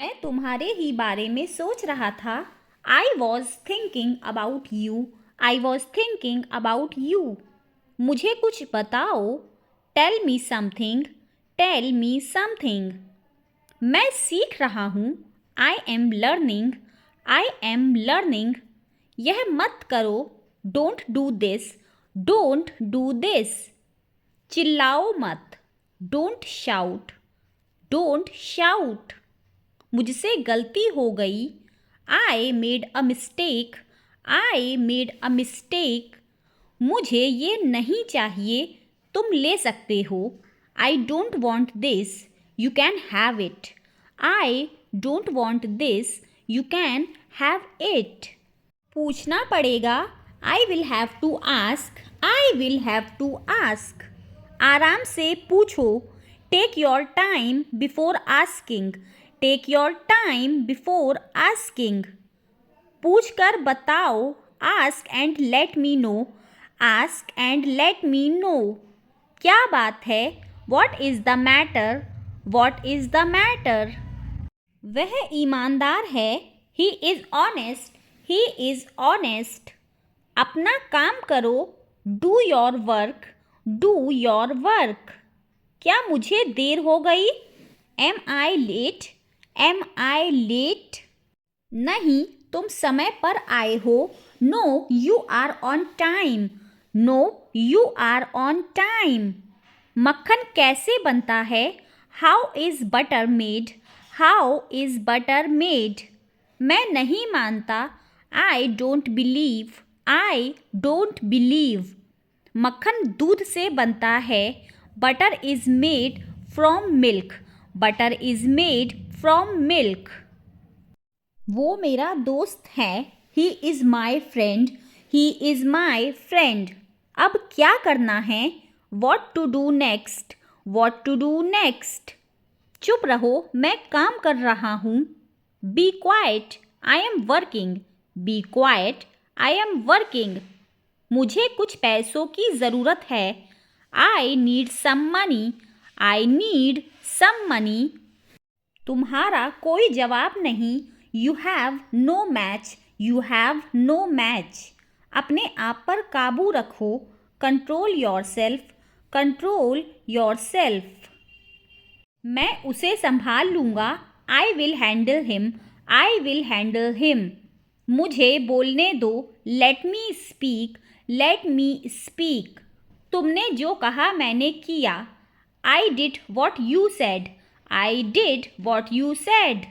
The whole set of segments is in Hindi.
मैं तुम्हारे ही बारे में सोच रहा था। I was thinking about you. I was thinking about you. मुझे कुछ बताओ। Tell me something. Tell me something. मैं सीख रहा हूँ। I am learning. I am learning. यह मत करो। Don't do this. Don't do this. चिल्लाओ मत। Don't shout. Don't shout. मुझसे गलती हो गई। I made a mistake. I made a mistake. मुझे ये नहीं चाहिए। तुम ले सकते हो। I don't want this. You can have it. I don't want this. You can have it. पूछना पड़ेगा। I will have to ask. I will have to ask. आराम से पूछो। Take your time before asking. Take your time before asking. पूछ कर बताओ। Ask and let me know. Ask and let me know. क्या बात है? What is the matter? What is the matter? वह ईमानदार है। He is honest. He is honest. अपना काम करो। Do your work. Do your work. क्या मुझे देर हो गई? Am I late? Am I late? नहीं, तुम समय पर आए हो। No you are on time. No you are on time. मक्खन कैसे बनता है? How is butter made? How is butter made? मैं नहीं मानता। I don't believe. I don't believe. मक्खन दूध से बनता है। Butter is made from milk. Butter is made from milk. वो मेरा दोस्त है। He is my friend. He is my friend. अब क्या करना है? What to do next? What to do next? चुप रहो, मैं काम कर रहा हूँ। Be quiet. I am working. Be quiet. I am working. मुझे कुछ पैसों की ज़रूरत है। I need some money. I need some money. तुम्हारा कोई जवाब नहीं। You have no match. You have no match. अपने आप पर काबू रखो। Control your self. Control your self. मैं उसे संभाल लूँगा। I will handle him. I will handle him. मुझे बोलने दो। Let me speak. Let me speak. तुमने जो कहा मैंने किया। I did what you said. I did what you said.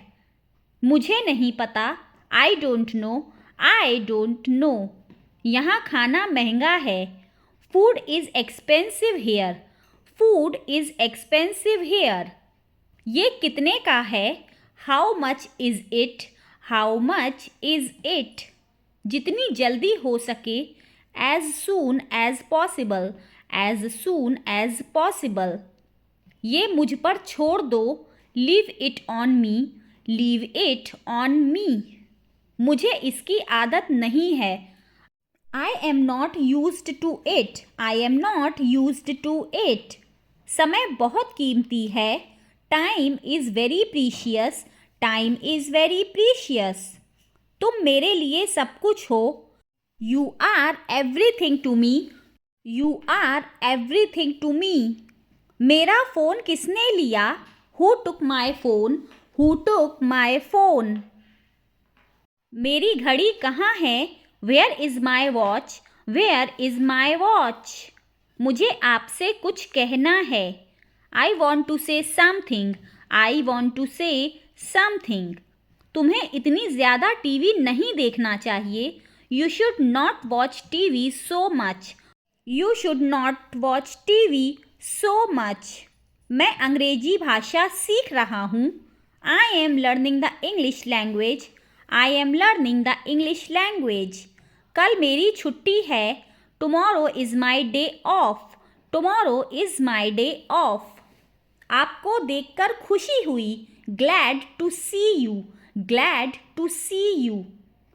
मुझे नहीं पता। I don't know. I don't know. यहाँ खाना महंगा है। Food is expensive here. Food is expensive here. ये कितने का है? How much is it? How much is it? जितनी जल्दी हो सके। As soon as possible. As soon as possible. ये मुझ पर छोड़ दो। Leave it on me. Leave it on me. मुझे इसकी आदत नहीं है। I am not used to it. I am not used to it. समय बहुत कीमती है। Time is very precious. Time is very precious. तुम मेरे लिए सब कुछ हो। You are everything to me. You are everything to me. मेरा फ़ोन किसने लिया? Who took my phone? Who took my phone? मेरी घड़ी कहाँ है? Where is my watch? Where is my watch? मुझे आपसे कुछ कहना है। I want to say something. I want to say something. तुम्हें इतनी ज़्यादा टीवी नहीं देखना चाहिए। You should not watch TV so much. You should not watch TV so much. मैं अंग्रेजी भाषा सीख रहा हूँ। I am learning the English language. I am learning the English language. कल मेरी छुट्टी है। Tomorrow is my day off. Tomorrow is my day off. आपको देखकर खुशी हुई। Glad to see you. Glad to see you.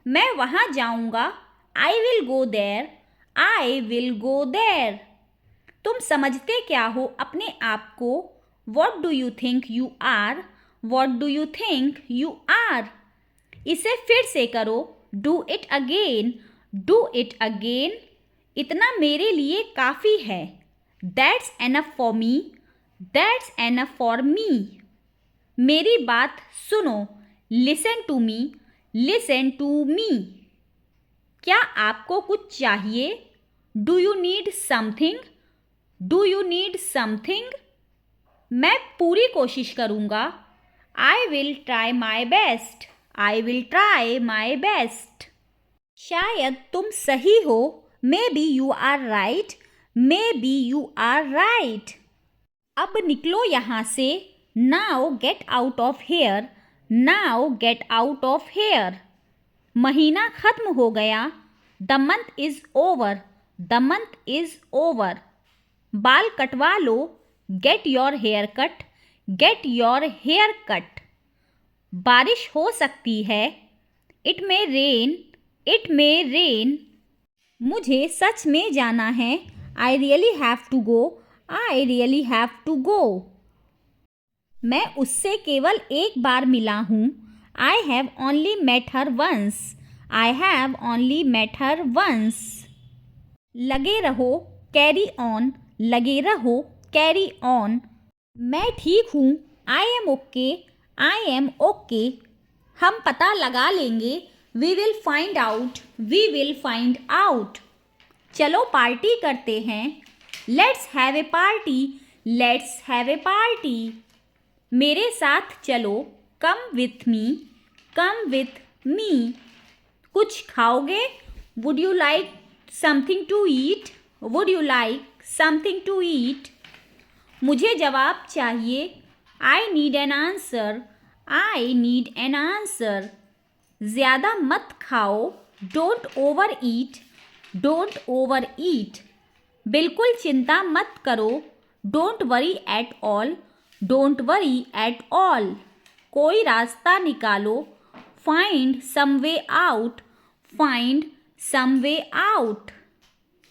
मैं वहाँ जाऊँगा। I will go there. I will go there. तुम समझते क्या हो अपने आप को? What do you think you are? What do you think you are? इसे फिर से करो, do it again, do it again. इतना मेरे लिए काफ़ी है, that's enough for me, that's enough for me. मेरी बात सुनो, listen to me, listen to me. क्या आपको कुछ चाहिए? Do you need something, do you need something? मैं पूरी कोशिश करूँगा, I will try my best, I will try my best. शायद तुम सही हो, maybe you are right, maybe you are right. अब निकलो यहाँ से, now get out of here, now get out of here. महीना खत्म हो गया, the month is over, the month is over. बाल कटवा लो, get your hair cut, get your hair cut. बारिश हो सकती है, it may rain, it may rain. मुझे सच में जाना है, I really have to go, I really have to go. मैं उससे केवल एक बार मिला हूँ, I have only met her once, I have only met her once. लगे रहो, कैरी ऑन, लगे रहो, कैरी ऑन। मैं ठीक हूँ, I am okay, I am okay. हम पता लगा लेंगे, we will find out, we will find out. चलो पार्टी करते हैं, let's have a party, let's have a party. मेरे साथ चलो, come with me, come with me. कुछ खाओगे? Would you like something to eat, would you like something to eat? मुझे जवाब चाहिए, I need an answer, I need an answer. ज़्यादा मत खाओ, don't overeat, don't overeat. बिल्कुल चिंता मत करो, don't worry at all, don't worry at all. कोई रास्ता निकालो, find some way out, find some way out.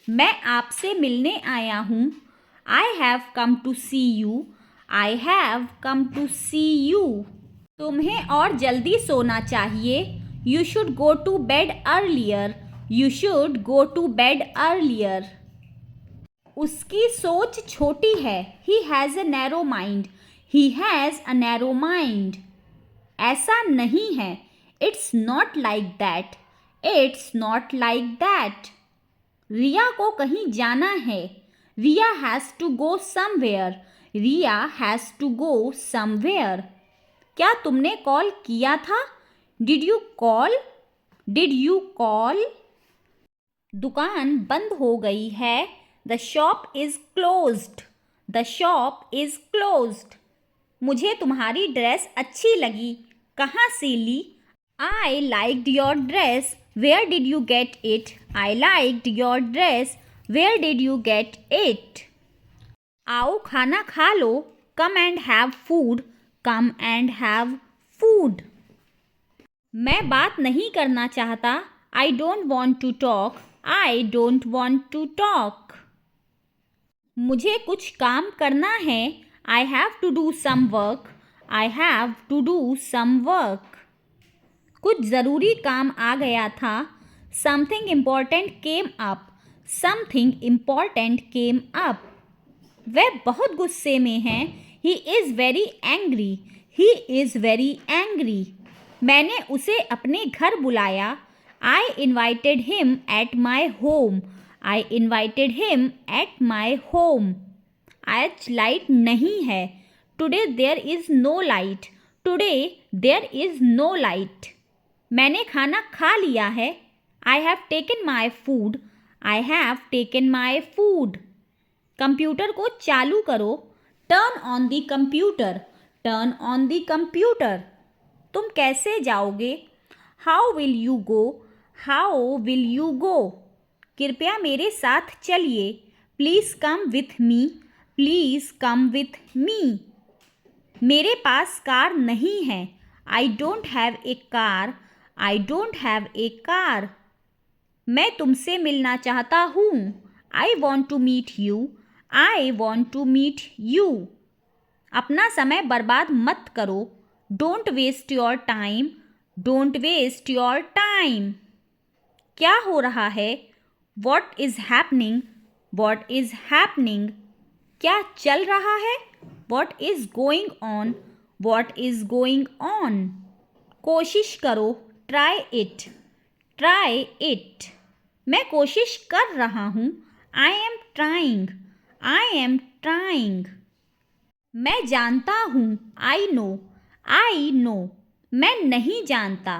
मैं आपसे मिलने आया हूँ, I have come to see you, I have come to see you. तुम्हें और जल्दी सोना चाहिए, you should go to bed earlier, you should go to bed earlier. उसकी सोच छोटी है, he has a narrow mind, he has a narrow mind. ऐसा नहीं है, it's not like that, it's not like that. Riya को कहीं जाना है, Riya has to go somewhere, Riya has to go somewhere. क्या तुमने कॉल किया था? Did you call, did you call? दुकान बंद हो गई है, the shop is closed, the shop is closed. मुझे तुम्हारी ड्रेस अच्छी लगी, कहाँ से ली? I liked your dress, where did you get it, I liked your dress, where did you get it? आओ खाना खा लो, come and have food, come and have food. मैं बात नहीं करना चाहता, I don't want to talk, I don't want to talk. मुझे कुछ काम करना है, I have to do some work, I have to do some work. कुछ ज़रूरी काम आ गया था, something important came up, something important came up. वह बहुत गुस्से में हैं, he is very angry, he is very angry. मैंने उसे अपने घर बुलाया, I invited him at my home, I invited him at my home. आज लाइट नहीं है, today there is no light, today there is no light. मैंने खाना खा लिया है, I have taken my food, I have taken my food. Computer को चालू करो, turn on the computer, turn on the computer. तुम कैसे जाओगे? How will you go, how will you go? कृपया मेरे साथ चलिए, please come with me, please come with me. मेरे पास कार नहीं है, I don't have a car, I don't have a car. मैं तुमसे मिलना चाहता हूँ, I want to meet you, I want to meet you. अपना समय बर्बाद मत करो, don't waste your time, don't waste your time. क्या हो रहा है? What is happening, what is happening. क्या चल रहा है? What is going on, what is going on. कोशिश करो, ट्राई इट, ट्राई इट। मैं कोशिश कर रहा हूँ, I am trying, I am trying. मैं जानता हूँ, आई नो, आई नो। मैं नहीं जानता,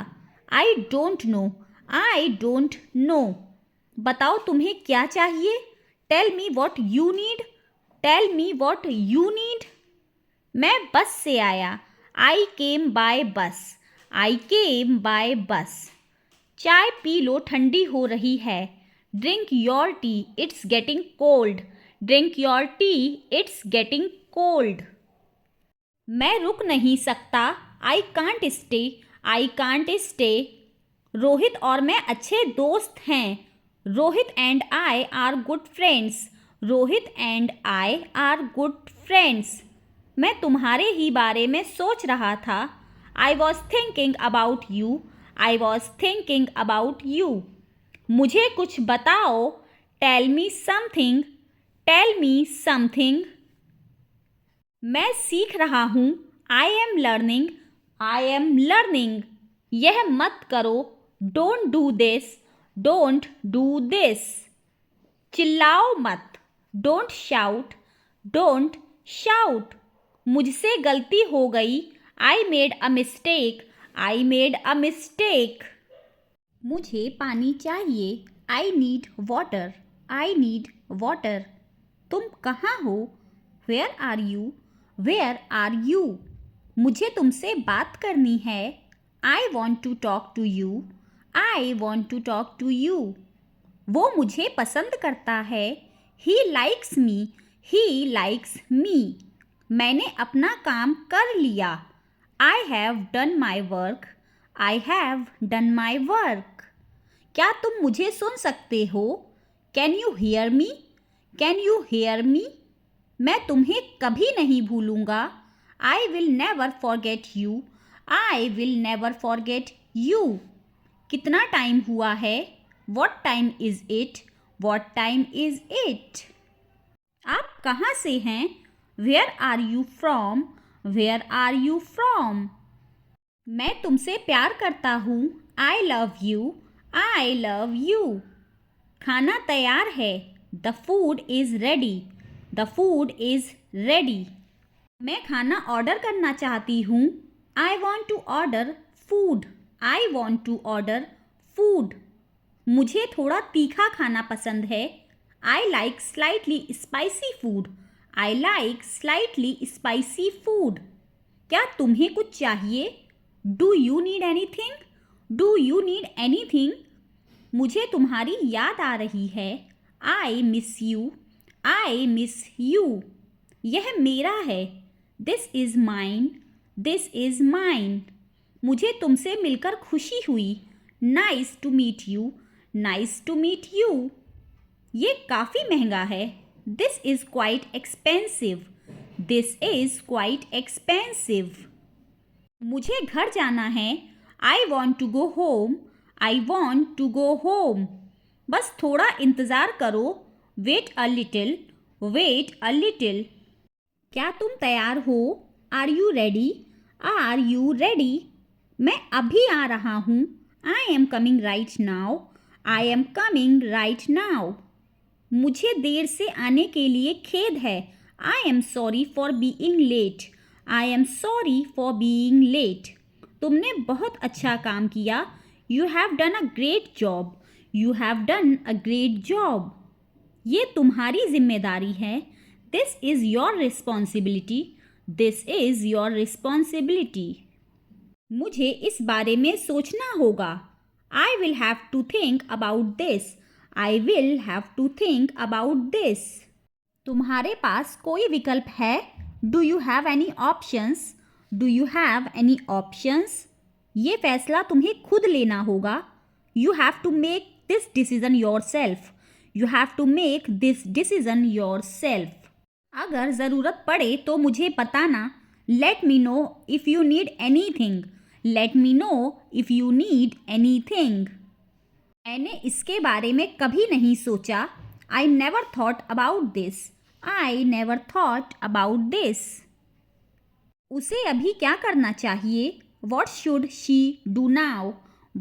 I don't know, I don't know. बताओ तुम्हें क्या चाहिए? Tell me what you need, tell me what you need. मैं बस से आया, आई केम बाय बस, आई केम बाय बस। चाय पी लो, ठंडी हो रही है। Drink your tea, it's getting cold, drink your tea, it's getting cold. मैं रुक नहीं सकता, I can't stay, I can't stay. Rohit और मैं अच्छे दोस्त हैं। Rohit and I are good friends, Rohit and I are good friends. मैं तुम्हारे ही बारे में सोच रहा था, I was thinking about you, I was thinking about you. मुझे कुछ बताओ, tell me something, tell me something. मैं सीख रहा हूँ, I am learning, I am learning. यह मत करो, don't do this, don't do this. चिल्लाओ मत, डोंट शाउट, डोंट शाउट। मुझसे गलती हो गई, I made a mistake, I made a mistake. मुझे पानी चाहिए, I need water, I need water. तुम कहाँ हो? Where are you, where are you. मुझे तुमसे बात करनी है, I want to talk to you, I want to talk to you. वो मुझे पसंद करता है, he likes me, he likes me. मैंने अपना काम कर लिया, I have done my work, I have done my work. क्या तुम मुझे सुन सकते हो? Can you hear me, can you hear me. मैं तुम्हें कभी नहीं भूलूंगा, I will never forget you, I will never forget you. कितना टाइम हुआ है? What time is it, what time is it. आप कहाँ से हैं? Where are you from, where are you from. मैं तुमसे प्यार करता हूँ, I love you, I love you. खाना तैयार है, the food is ready, the food is ready. मैं खाना ऑर्डर करना चाहती हूँ, I want to order food, I want to order food. मुझे थोड़ा तीखा खाना पसंद है, I like slightly spicy food, I like slightly spicy food. क्या तुम्हें कुछ चाहिए? Do you need anything, do you need anything. मुझे तुम्हारी याद आ रही है, आई miss you, I miss you. यह मेरा है, this is mine, this is mine. मुझे तुमसे मिलकर खुशी हुई, nice to meet you, nice to meet you. ये काफ़ी महंगा है, this is quite expensive, this is quite expensive. मुझे घर जाना है, I want to go home, I want to go home. बस थोड़ा इंतज़ार करो, wait a little, wait a little. क्या तुम तैयार हो? Are you ready, are you ready. मैं अभी आ रहा हूँ, I am coming right now, I am coming right now. मुझे देर से आने के लिए खेद है, I am sorry for being late, I am sorry for being late. तुमने बहुत अच्छा काम किया, you have done a great job, you have done a great job. ये तुम्हारी जिम्मेदारी है, this is your responsibility, this is your responsibility. मुझे इस बारे में सोचना होगा, I will have to think about this, I will have to think about this. तुम्हारे पास कोई विकल्प है? Do you have any options, do you have any options. ये फैसला तुम्हें खुद लेना होगा, you have to make this decision yourself, you have to make this decision yourself. अगर ज़रूरत पड़े तो मुझे बताना, Let me know if you need anything. Let me know if you need anything. मैंने इसके बारे में कभी नहीं सोचा. I never thought about this. I never thought about this. उसे अभी क्या करना चाहिए? What should she do now?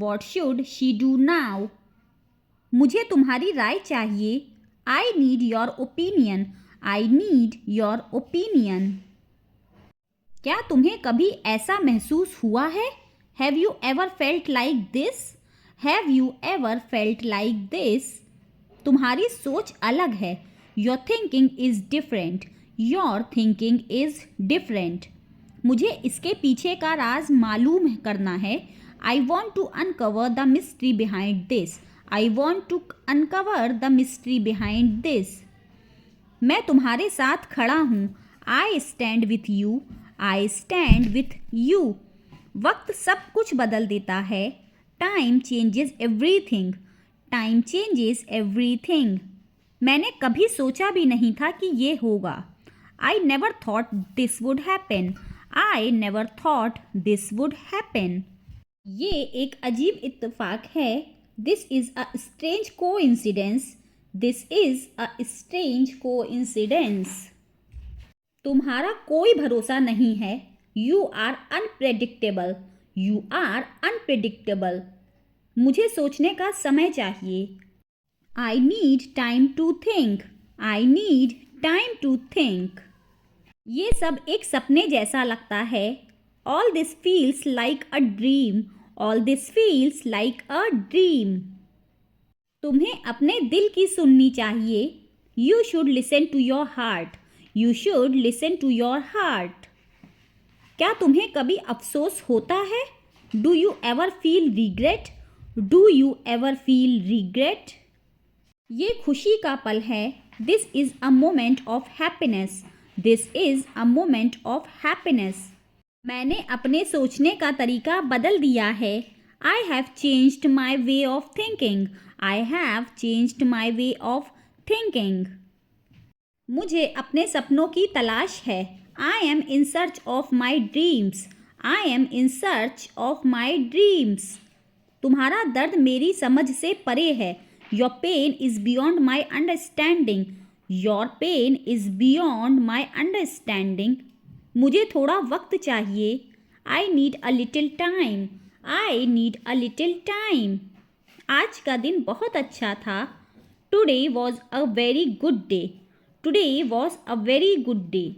What should she do now? मुझे तुम्हारी राय चाहिए. I need your opinion. I need your opinion. क्या तुम्हें कभी ऐसा महसूस हुआ है? Have you ever felt like this? Have you ever felt like this? तुम्हारी सोच अलग है. Your thinking is different. Your thinking is different. मुझे इसके पीछे का राज मालूम करना है. I want to uncover the mystery behind this. I want to uncover the mystery behind this. मैं तुम्हारे साथ खड़ा हूँ. I stand with you. I stand with you. वक्त सब कुछ बदल देता है. Time changes everything. Time changes everything. मैंने कभी सोचा भी नहीं था कि ये होगा. I never thought this would happen. I never thought this would happen. ये एक अजीब इत्तेफाक है. This is a strange coincidence. This is a strange coincidence. तुम्हारा कोई भरोसा नहीं है. You are unpredictable. You are unpredictable. मुझे सोचने का समय चाहिए. I need time to think. I need time to think. ये सब एक सपने जैसा लगता है. All this feels like a dream. All this feels like a dream. तुम्हें अपने दिल की सुननी चाहिए. You should listen to your heart. You should listen to your heart. क्या तुम्हें कभी अफसोस होता है? Do you ever feel regret? Do you ever feel regret? ये खुशी का पल है. This is a moment of happiness. This is a moment of happiness. मैंने अपने सोचने का तरीका बदल दिया है. I have changed my way of thinking. I have changed my way of thinking. मुझे अपने सपनों की तलाश है. I am in search of my dreams. I am in search of my dreams. तुम्हारा दर्द मेरी समझ से परे है. Your pain is beyond my understanding. Your pain is beyond my understanding. मुझे थोड़ा वक्त चाहिए. I need a little time. I need a little time. आज का दिन बहुत अच्छा था. Today was a very good day. Today was a very good day.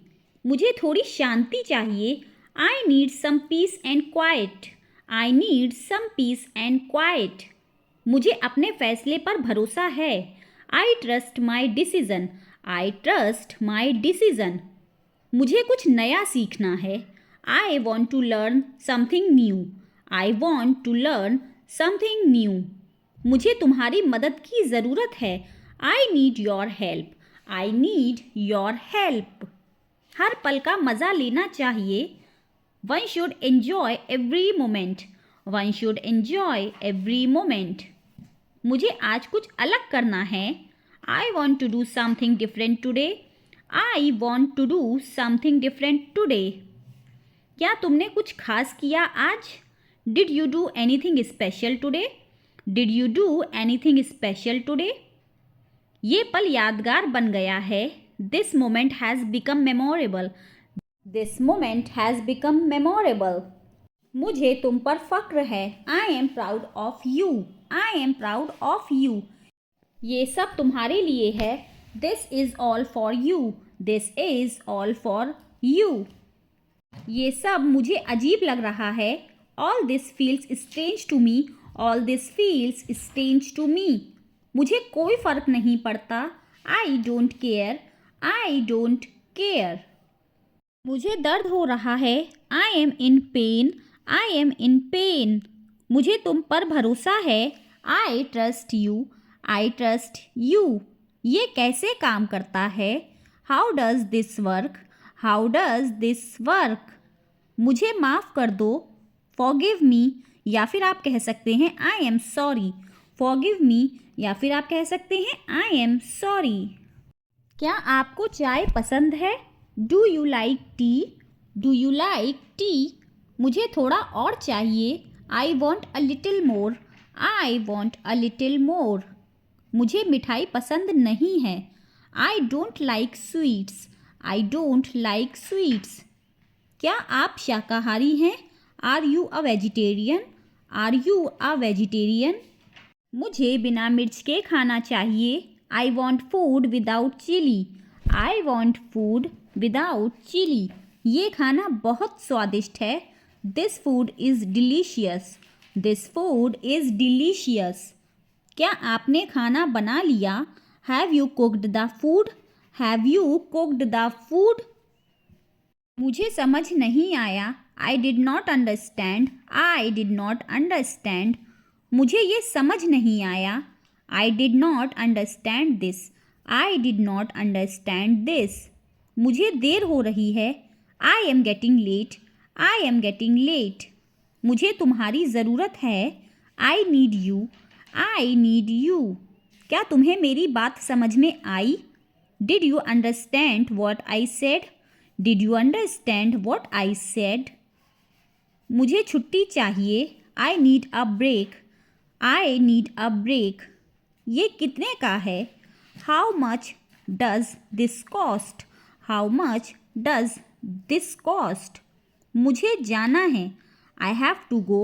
मुझे थोड़ी शांति चाहिए. I need some peace and quiet. I need some peace and quiet. मुझे अपने फैसले पर भरोसा है. I trust my decision. I trust my decision. मुझे कुछ नया सीखना है. I want to learn something new. I want to learn something new. मुझे तुम्हारी मदद की ज़रूरत है. I need your help. I need your help. हर पल का मज़ा लेना चाहिए. One should enjoy every moment. One should enjoy every moment. मुझे आज कुछ अलग करना है. I want to do something different today. I want to do something different today. क्या तुमने कुछ खास किया आज? Did you do anything special today? Did you do anything special today? ये पल यादगार बन गया है. This moment has become memorable. This moment has become memorable. मुझे तुम पर फक्र है. I am proud of you. I am proud of you. ये सब तुम्हारे लिए है. This is all for you. This is all for you. ये सब मुझे अजीब लग रहा है. All this feels strange to me. All this feels strange to me. मुझे कोई फर्क नहीं पड़ता. I don't care. I don't care. मुझे दर्द हो रहा है. I am in pain. I am in pain. मुझे तुम पर भरोसा है. I trust you. I trust you. ये कैसे काम करता है? How does this work? How does this work? मुझे माफ़ कर दो. Forgive me. या फिर आप कह सकते हैं I am sorry. Forgive me. या फिर आप कह सकते हैं I am sorry. क्या आपको चाय पसंद है? Do you like tea? Do you like tea? मुझे थोड़ा और चाहिए। I want a little more. I want a little more. मुझे मिठाई पसंद नहीं है। I don't like sweets. I don't like sweets. क्या आप शाकाहारी हैं? Are you a vegetarian? Are you a vegetarian? मुझे बिना मिर्च के खाना चाहिए। I want food without chilli. I want food without chilli. ये खाना बहुत स्वादिष्ट है। This food is delicious. This food is delicious. क्या आपने खाना बना लिया? Have you cooked the food? Have you cooked the food? मुझे समझ नहीं आया। I did not understand. I did not understand. मुझे ये समझ नहीं आया। I did not understand this. I did not understand this. मुझे देर हो रही है। I am getting late. I am getting late. मुझे तुम्हारी ज़रूरत है। I need you. I need you. क्या तुम्हें मेरी बात समझ में आई? Did you understand what I said? Did you understand what I said? मुझे छुट्टी चाहिए। I need a break. I need a break. ये कितने का है? How much does this cost? How much does this cost? मुझे जाना है। I have to go.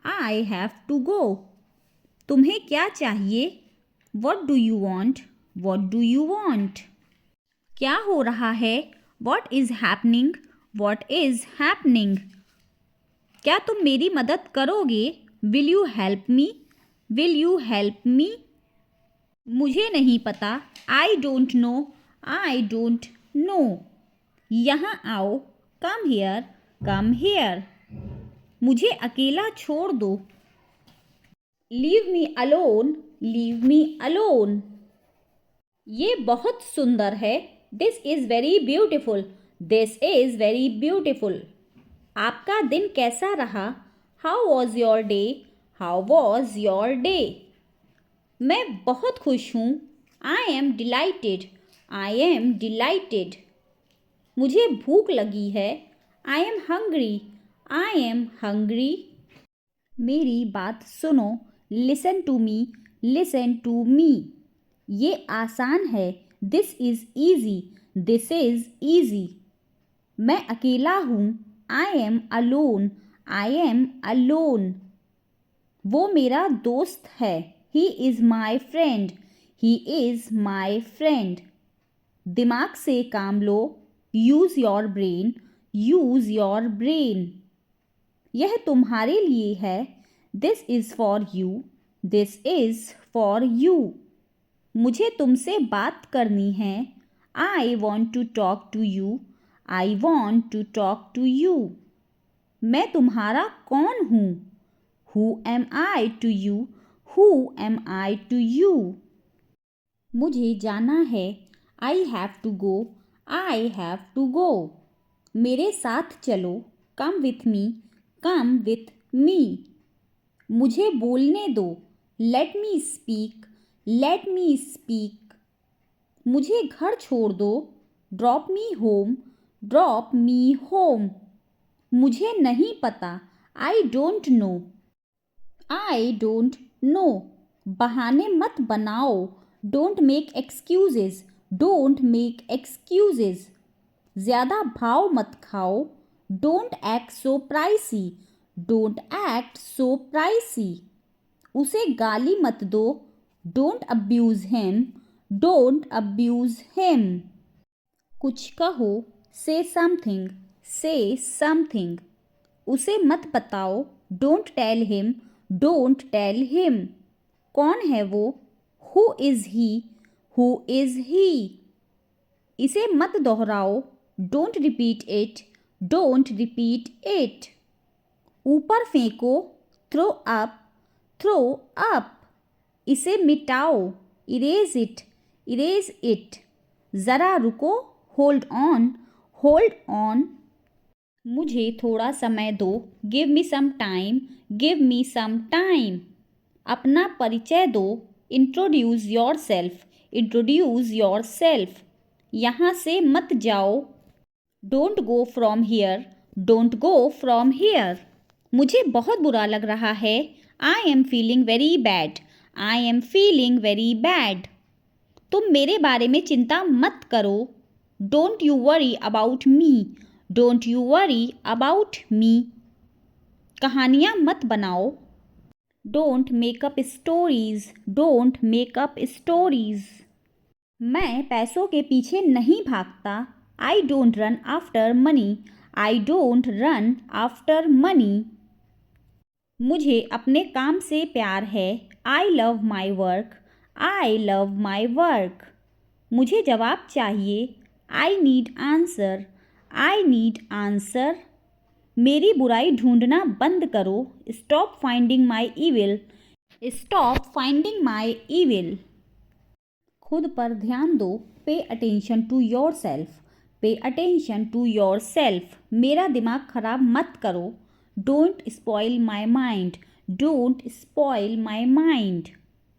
I have to go. तुम्हें क्या चाहिए? What do you want? What do you want? क्या हो रहा है? What is happening? What is happening? क्या तुम मेरी मदद करोगे? Will you help me? Will you help me? मुझे नहीं पता। I don't know. I don't know. यहाँ आओ। Come here. Come here. मुझे अकेला छोड़ दो। Leave me alone. Leave me alone. ये बहुत सुंदर है। This is very beautiful. This is very beautiful. आपका दिन कैसा रहा? How was your day? How was your day? मैं बहुत खुश हूँ। I am delighted. I am delighted. मुझे भूख लगी है। I am hungry. I am hungry. मेरी बात सुनो। Listen to me. Listen to me. ये आसान है। This is easy. This is easy. मैं अकेला हूँ। I am alone. I am alone. वो मेरा दोस्त है। He is my friend. He is my friend. दिमाग से काम लो। Use your brain. Use your brain. यह तुम्हारे लिए है। This is for you. This is for you. मुझे तुमसे बात करनी है। I want to talk to you. I want to talk to you. मैं तुम्हारा कौन हूँ? Who am I to you? Who am I to you? मुझे जाना है। I have to go. I have to go. मेरे साथ चलो। Come with me. Come with me. मुझे बोलने दो। Let me speak. Let me speak. मुझे घर छोड़ दो। Drop me home. Drop me home. मुझे नहीं पता। I don't know. I don't know. बहाने मत बनाओ। Don't make excuses. Don't make excuses. ज़्यादा भाव मत खाओ। Don't act so pricey. Don't act so pricey. उसे गाली मत दो। Don't abuse him. Don't abuse him. कुछ कहो। Say something. Say something. उसे मत बताओ। Don't tell him. Don't tell him. कौन है वो? Who is he? Who is he? इसे मत दोहराओ। Don't repeat it. Don't repeat it. ऊपर फेंको। Throw up. Throw up. इसे मिटाओ। Erase it. Erase it. ज़रा रुको। Hold on. Hold on. मुझे थोड़ा समय दो। Give me some time. Give me some time. अपना परिचय दो। Introduce yourself. Introduce yourself. यहाँ से मत जाओ। Don't go from here, don't go from here. मुझे बहुत बुरा लग रहा है। I am feeling very bad, I am feeling very bad. तुम मेरे बारे में चिंता मत करो। Don't you worry about me, don't you worry about me. कहानियाँ मत बनाओ। Don't make up stories, don't make up stories. मैं पैसों के पीछे नहीं भागता। I don't run after money, I don't run after money. मुझे अपने काम से प्यार है। I love my work, I love my work. मुझे जवाब चाहिए। I need answer, I need answer. मेरी बुराई ढूंढना बंद करो। Stop finding my evil, stop finding my evil. खुद पर ध्यान दो। Pay attention to yourself, pay attention to yourself. मेरा दिमाग खराब मत करो। Don't spoil my mind, don't spoil my mind.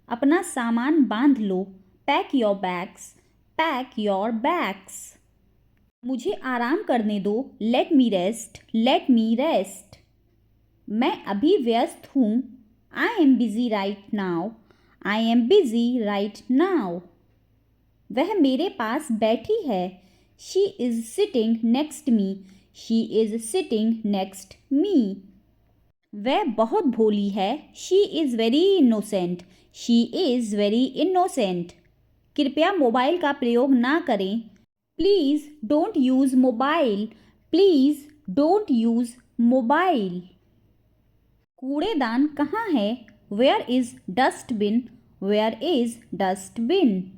अपना सामान बांध लो। Pack your bags, pack your bags. मुझे आराम करने दो। Let me rest, let me rest. मैं अभी व्यस्त हूँ। I am busy right now, I am busy right now. वह मेरे पास बैठी है। She is sitting next me, she is sitting next me. वह बहुत भोली है। She is very innocent, she is very innocent. कृपया मोबाइल का प्रयोग ना करें। Please don't use mobile, please don't use mobile. कूड़ेदान कहाँ है? Where is dustbin, where is dustbin.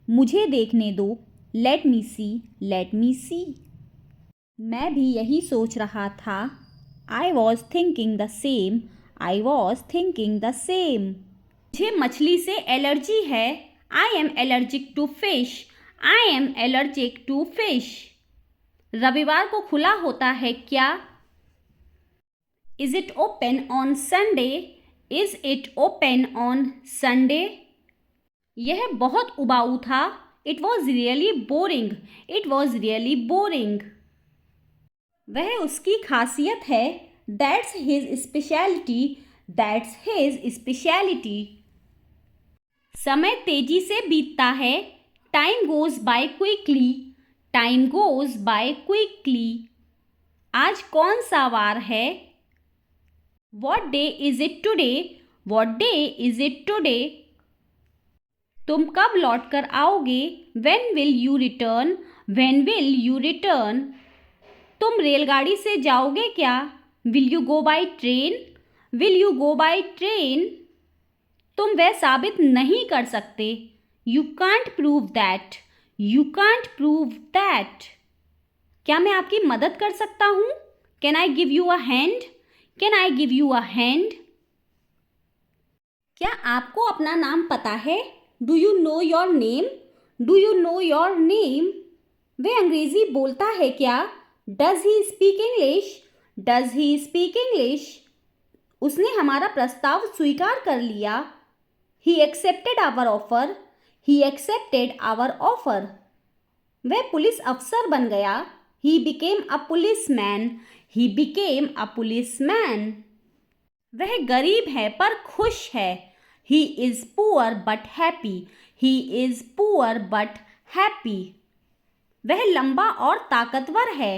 मुझे देखने दो। Let me see, let me सी। मैं भी यही सोच रहा था। I was thinking the same, I was thinking the same. मुझे मछली से एलर्जी है। I am allergic to fish, I am allergic to fish. रविवार को खुला होता है क्या? Is it open on Sunday, is it open on Sunday. यह बहुत उबाऊ था। It was really boring, it was really boring. वह उसकी खासियत है। That's his speciality, that's his speciality. समय तेजी से बीतता है। Time goes by quickly, time goes by quickly. आज कौन सा वार है? What day is it today, what day is it today. तुम कब लौट कर आओगे? When will you return, when will you return. तुम रेलगाड़ी से जाओगे क्या? Will you go by train, will you go by train. तुम वह साबित नहीं कर सकते। You can't prove that, you can't prove that. क्या मैं आपकी मदद कर सकता हूँ? Can I give you a hand, can I give you a hand. क्या आपको अपना नाम पता है? Do you know your name, do you know your name. वह अंग्रेजी बोलता है क्या? Does he speak English, does he speak English. उसने हमारा प्रस्ताव स्वीकार कर लिया। He accepted our offer, he accepted our offer. वह पुलिस अफसर बन गया। He became a police man, he became a police man. वह गरीब है पर खुश है। He is poor but happy, he is poor but happy। वह लंबा और ताकतवर है।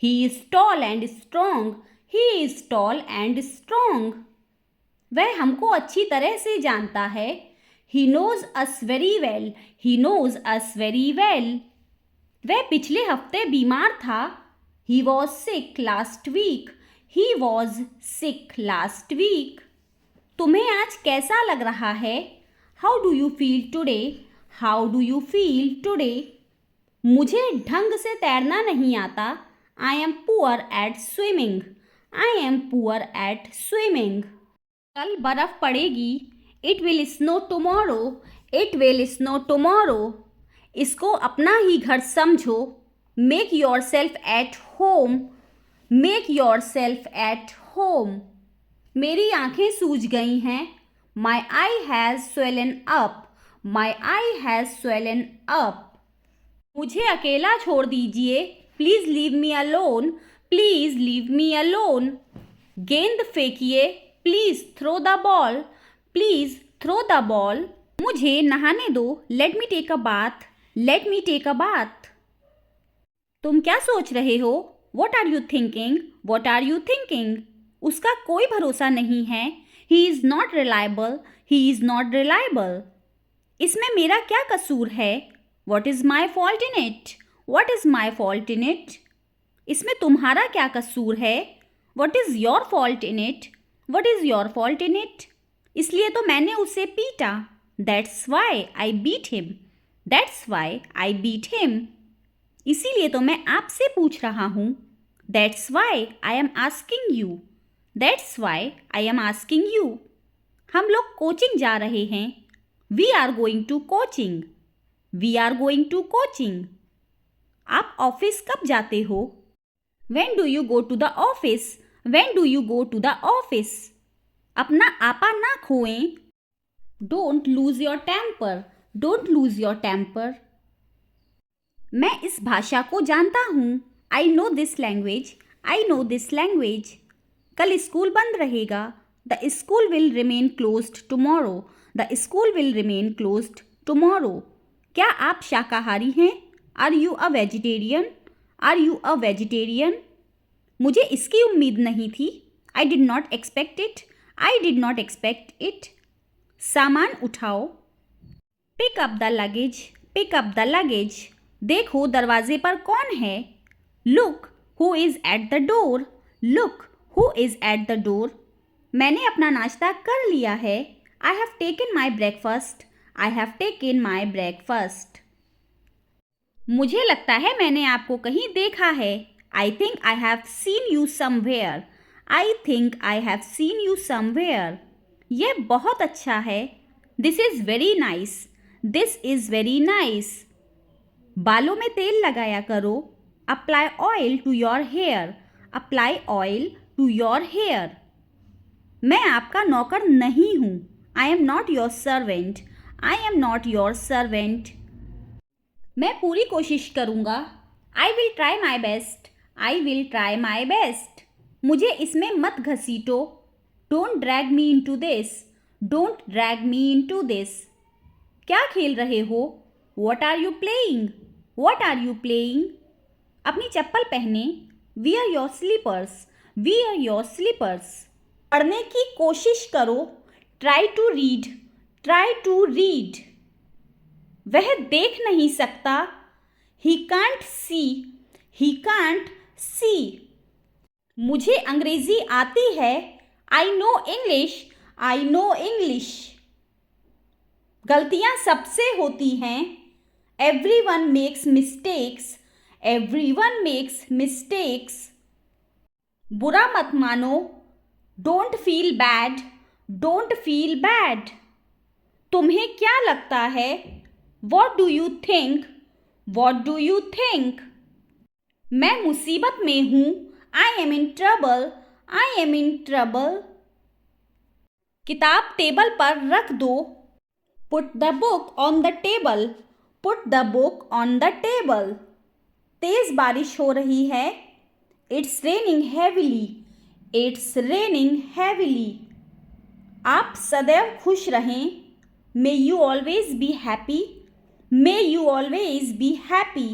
He is tall and strong, he is tall and strong। वह हमको अच्छी तरह से जानता है। He knows us very well, he knows us very well। वह पिछले हफ्ते बीमार था। He was sick last week, he was sick last week। तुम्हें आज कैसा लग रहा है? How do you feel today, how do you feel today. मुझे ढंग से तैरना नहीं आता। I am poor at swimming, I am poor at swimming. कल बर्फ पड़ेगी। It will snow tomorrow, it will snow tomorrow. इसको अपना ही घर समझो। Make yourself at home, make yourself at home. मेरी आंखें सूज गई हैं। My eye has swollen up, my eye has swollen up. मुझे अकेला छोड़ दीजिए। Please leave me alone, please leave me alone. गेंद फेंकिए, please throw the ball, please throw the ball. मुझे नहाने दो, let me take a bath, let me take a bath. तुम क्या सोच रहे हो? What are you thinking, what are you thinking? उसका कोई भरोसा नहीं है, he is not reliable, he is not reliable. इसमें मेरा क्या कसूर है? What is my fault in it, what is my fault in it? इसमें तुम्हारा क्या कसूर है? What is your fault in it, what is your fault in it? इसलिए तो मैंने उसे पीटा, that's why I beat him, that's why I beat him. इसीलिए तो मैं आपसे पूछ रहा हूँ, that's why I am asking you, that's why I am asking you. हम लोग कोचिंग जा रहे हैं, we are going to coaching, we are going to coaching. आप ऑफिस कब जाते हो? When do you go to the office, when do you go to the office? अपना आपा ना खोएं, don't lose your temper, don't lose your temper. मैं इस भाषा को जानता हूँ, I know this language, I know this language. कल स्कूल बंद रहेगा, the school will remain closed tomorrow, the school will remain closed tomorrow. क्या आप शाकाहारी हैं? Are you a vegetarian, are you a vegetarian? मुझे इसकी उम्मीद नहीं थी, I did not expect it, I did not expect it. सामान उठाओ, pick up the luggage, pick up the luggage. देखो दरवाजे पर कौन है, look who is at the door, look who is at the door. मैंने अपना नाश्ता कर लिया है, I have taken my breakfast, I have taken my breakfast. मुझे लगता है मैंने आपको कहीं देखा है, I think I have seen you somewhere, I think I have seen you somewhere. यह बहुत अच्छा है, this is very nice, this is very nice. बालों में तेल लगाया करो, apply oil to your hair, apply oil to your hair. मैं आपका नौकर नहीं हूँ, I am not your servant, I am not your servant. मैं पूरी कोशिश करूँगा, I will try my best, I will try my best. मुझे इसमें मत घसीटो, don't drag me into this, don't drag me into this. क्या खेल रहे हो? What are you playing, what are you playing? अपनी चप्पल पहने, wear your slippers, wear your slippers. पढ़ने की कोशिश करो, try to read, try to read. वह देख नहीं सकता, he can't see, he can't see. मुझे अंग्रेजी आती है, I know English, I know English. गलतियां सबसे होती हैं, everyone makes mistakes, everyone makes mistakes। बुरा मत मानो, don't feel bad, don't feel bad। तुम्हें क्या लगता है? What do you think, what do you think? मैं मुसीबत में हूँ, I am in trouble, I am in trouble। किताब टेबल पर रख दो, put the book on the table, Put the book on the table। तेज बारिश हो रही है, It's raining heavily, It's raining heavily। आप सदैव खुश रहें, May you always be happy, May you always be happy।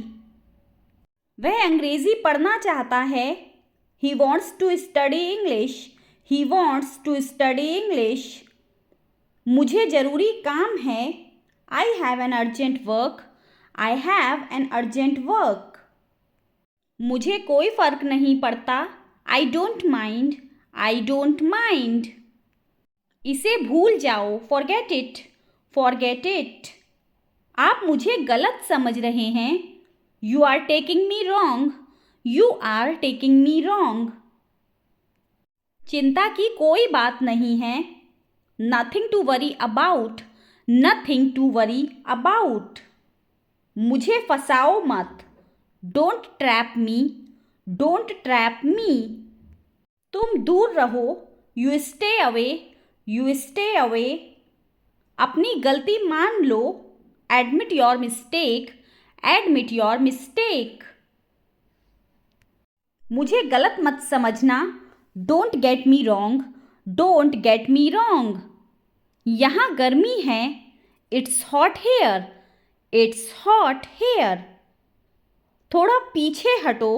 वह अंग्रेजी पढ़ना चाहता है, He wants to study English, He wants to study English। मुझे ज़रूरी काम है, I have an urgent work, I have an urgent work। मुझे कोई फ़र्क नहीं पड़ता, I don't mind, I don't mind। इसे भूल जाओ, forget it, forget it। आप मुझे गलत समझ रहे हैं, You are taking me wrong, You are taking me wrong। चिंता की कोई बात नहीं है, Nothing to worry about, Nothing to worry about। मुझे फंसाओ मत, Don't trap me, Don't trap me। तुम दूर रहो, You stay away, You stay away। अपनी गलती मान लो, Admit your mistake, Admit your mistake। मुझे गलत मत समझना। Don't get me wrong, don't get me wrong. यहाँ गर्मी है। It's hot here, it's hot here. थोड़ा पीछे हटो।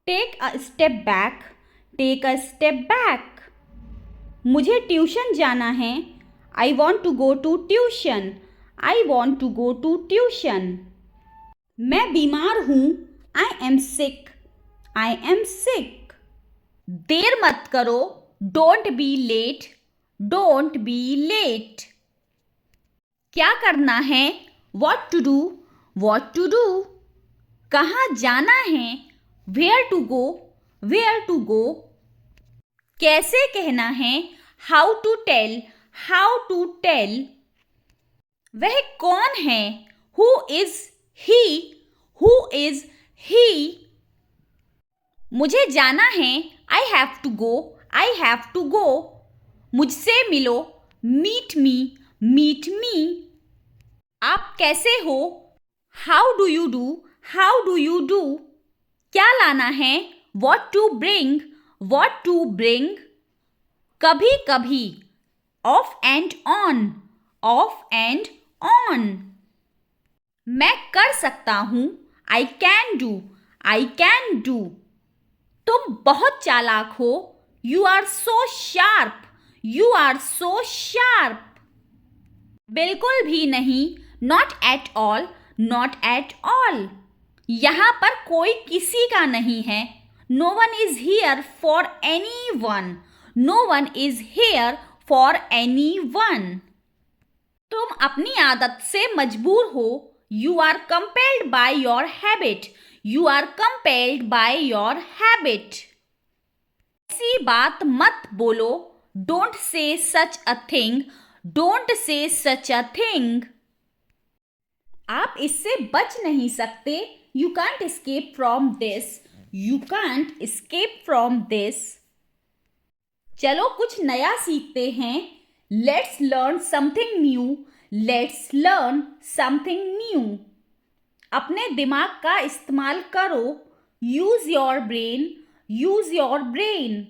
Take a step back, take a step back. मुझे ट्यूशन जाना है। I want to go to tuition, I want to go to tuition. मैं बीमार हूँ। I am sick, I am sick. देर मत करो। Don't be late, don't be late. क्या करना है? What to do, what to do. कहाँ जाना है? Where to go, where to go. कैसे कहना है? How to tell, how to tell. वह कौन है? Who is he, who is he. मुझे जाना है। I have to go, I have to go. मुझसे मिलो। Meet me, meet me. आप कैसे हो? How do you do, how do you do. क्या लाना है? What to bring, what to bring. कभी कभी। Off and on, off and on. मैं कर सकता हूँ। I can do, I can do. तुम बहुत चालाक हो। You are so sharp, you are so sharp. बिल्कुल भी नहीं। Not at all, not at all. यहाँ पर कोई किसी का नहीं है। No one is here for anyone, no one is here for anyone. तुम अपनी आदत से मजबूर हो। You are compelled by your habit, you are compelled by your habit. ऐसी बात मत बोलो। Don't say such a thing, don't say such a thing. आप इससे बच नहीं सकते। You can't escape from this, you can't escape from this. चलो कुछ नया सीखते हैं। Let's learn something new, let's learn something new. अपने दिमाग का इस्तेमाल करो। Use your brain, use your brain.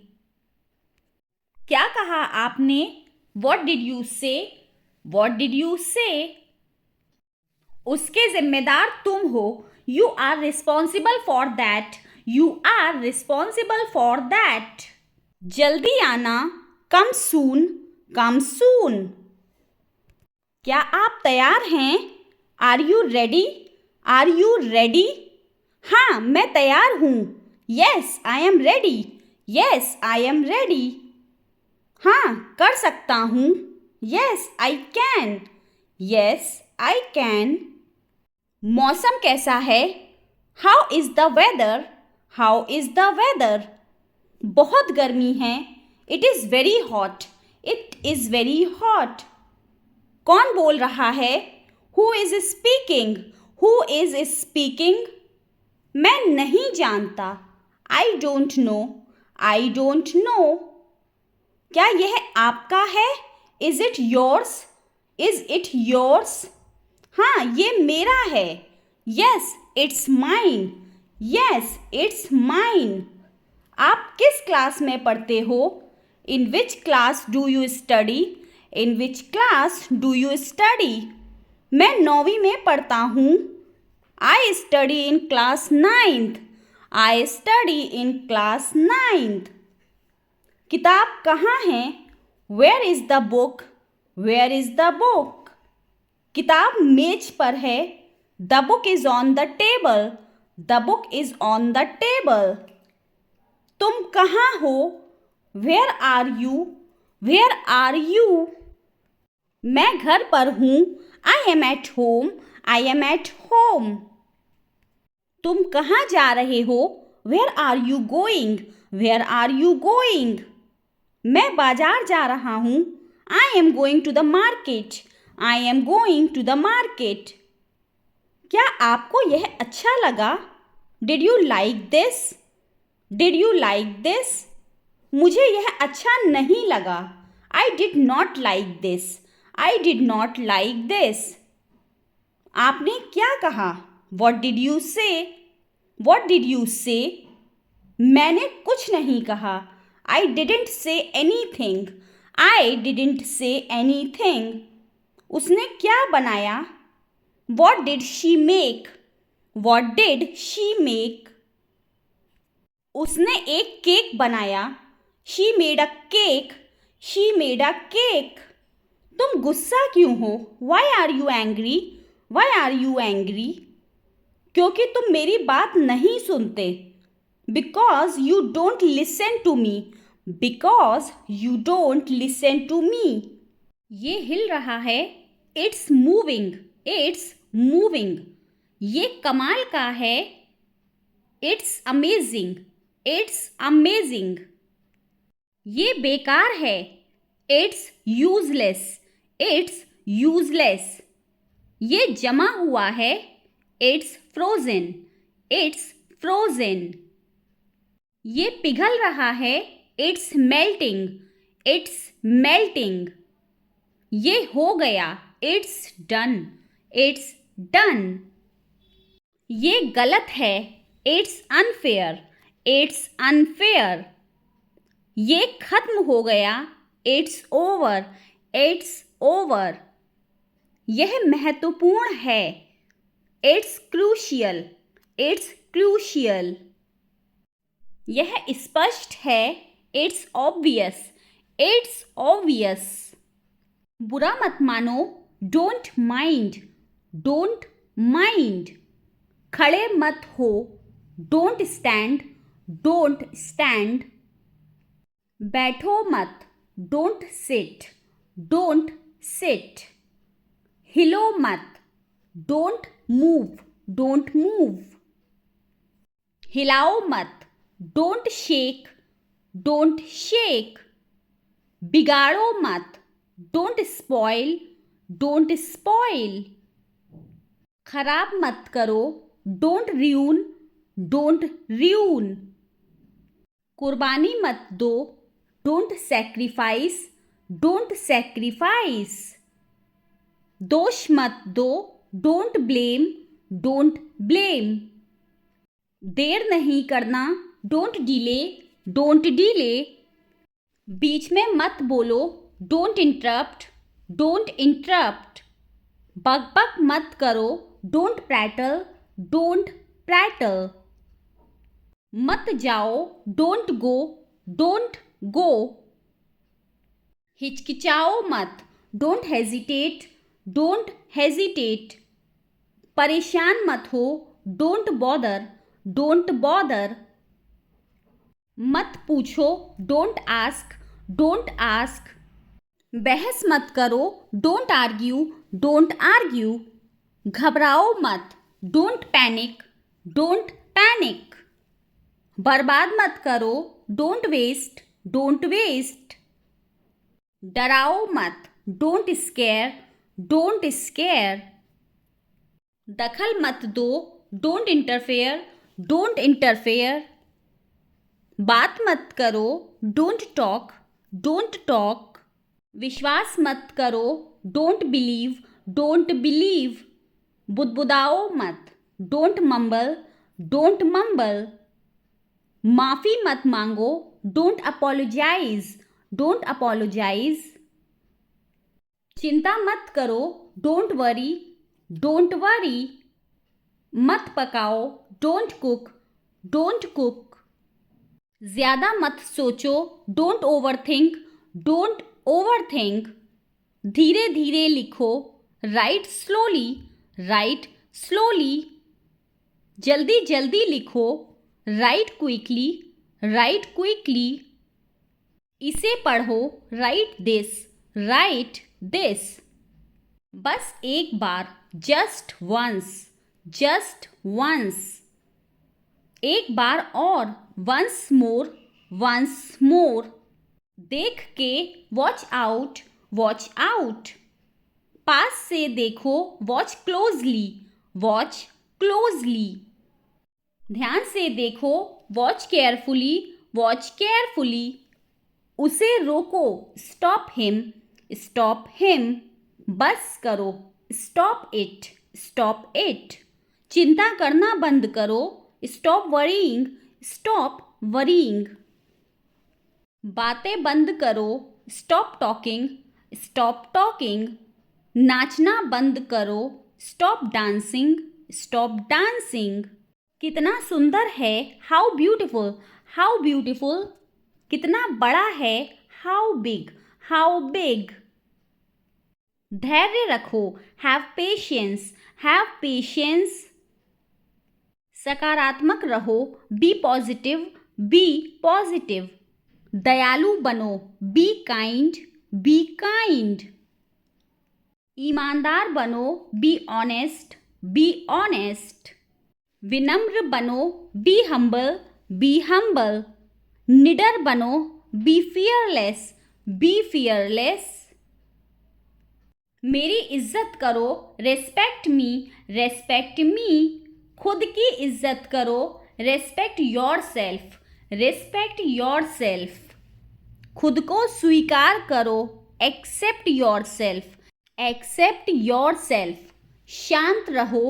क्या कहा आपने? What did you say, what did you say. उसके जिम्मेदार तुम हो। You are responsible for that, you are responsible for that. जल्दी आना। कम सून, कम सून। क्या आप तैयार हैं? Are you ready, are you ready. हाँ मैं तैयार हूँ। Yes I am ready, yes I am ready. हाँ कर सकता हूँ। Yes I can, yes I can. मौसम कैसा है? How is the weather, how is the weather. बहुत गर्मी है। It is very hot, it is very hot. कौन बोल रहा है? Who is speaking, who is speaking. मैं नहीं जानता। I don't know, I don't know. क्या यह आपका है? Is it yours, is it yours. हाँ ये मेरा है। Yes it's mine, yes it's mine. आप किस क्लास में पढ़ते हो? In which class do you study, in which class do you study. मैं 9वीं में पढ़ता हूँ। I study in class 9th, I study in class 9th। किताब कहाँ है? Where is the book, where is the book. किताब मेज पर है। The book is on the table, the book is on the table. तुम कहाँ हो? Where are you, where are you. मैं घर पर हूँ। I am at home, I am at home. तुम कहाँ जा रहे हो? Where are you going, where are you going. मैं बाजार जा रहा हूँ। I am going to the market, I am going to the market. क्या आपको यह अच्छा लगा? Did you like this, did you like this. मुझे यह अच्छा नहीं लगा। आई did not like this, I did not like this. आपने क्या कहा? What did you say, what did you से। मैंने कुछ नहीं कहा. I didn't say anything. I didn't say anything. उसने क्या बनाया? What did she make? What did she make? उसने एक केक बनाया. She made a cake. She made a cake. तुम गुस्सा क्यों हो? Why are you angry? Why are you angry? क्योंकि तुम मेरी बात नहीं सुनते. Because you don't listen to me. Because you don't listen to me. ये हिल रहा है. It's moving. It's moving. ये कमाल का है. It's amazing. It's amazing. ये बेकार है. It's useless. It's useless. ये जमा हुआ है. It's frozen. It's frozen. ये पिघल रहा है. It's melting. It's melting. ये हो गया. It's done. It's done. ये गलत है. It's unfair. It's unfair. ये खत्म हो गया. It's over. It's over. यह महत्वपूर्ण है. It's crucial. It's crucial. यह स्पष्ट है. It's obvious. It's obvious. बुरा मत मानो. Don't mind. Don't mind. खड़े मत हो. Don't stand. Don't stand. बैठो मत. Don't sit. Don't sit. हिलो मत. Don't move. Don't move. हिलाओ मत. Don't shake. Don't shake. बिगाड़ो मत. Don't spoil. Don't spoil. खराब मत करो. Don't ruin. Don't ruin. कुर्बानी मत दो. Don't sacrifice. Don't sacrifice. दोष मत दो. Don't blame. Don't blame. देर नहीं करना. Don't delay. Don't delay. बीच में मत बोलो. Don't interrupt. Don't interrupt. बक मत करो. Don't prattle. Don't prattle. मत जाओ. Don't go. Don't go. हिचकिचाओ मत. Don't hesitate. Don't hesitate. परेशान मत हो. Don't bother. Don't bother. मत पूछो. Don't ask. Don't ask. बहस मत करो. Don't argue. Don't argue. घबराओ मत. Don't panic. Don't panic. बर्बाद मत करो. Don't waste. Don't waste. डराओ मत. Don't scare. Don't scare. दखल मत दो. Don't interfere. Don't interfere. बात मत करो. Don't talk. Don't talk. विश्वास मत करो. Don't believe. Don't believe. बुदबुदाओ मत. Don't mumble. Don't mumble. माफ़ी मत मांगो. Don't apologize. Don't apologize. चिंता मत करो. Don't worry. Don't worry. मत पकाओ. Don't cook. Don't cook. ज़्यादा मत सोचो. Don't overthink. Don't overthink. धीरे धीरे लिखो. Write slowly. Write slowly. जल्दी जल्दी लिखो. Write quickly. Write quickly. इसे पढ़ो. Write this. Write this. बस एक बार. Just once. Just once. एक बार और. Once more. Once more. देख के. Watch out. Watch out. पास से देखो. Watch closely. Watch closely. ध्यान से देखो. Watch carefully. Watch carefully. उसे रोको. Stop him. Stop him. बस करो. Stop it. Stop it. चिंता करना बंद करो. Stop worrying. Stop worrying. बातें बंद करो, stop talking, stop talking. नाचना बंद करो, stop dancing, stop dancing. कितना सुंदर है, how beautiful, how beautiful. कितना बड़ा है, how big, how big. धैर्य रखो, have patience, have patience. सकारात्मक रहो, be positive, be positive. दयालु बनो, be kind, be kind. ईमानदार बनो, be honest, be honest. विनम्र बनो, be humble, be humble. निडर बनो, be fearless, be fearless. मेरी इज्जत करो, respect me, respect me. खुद की इज्जत करो, respect yourself, respect yourself. खुद को स्वीकार करो, accept yourself, accept yourself. शांत रहो,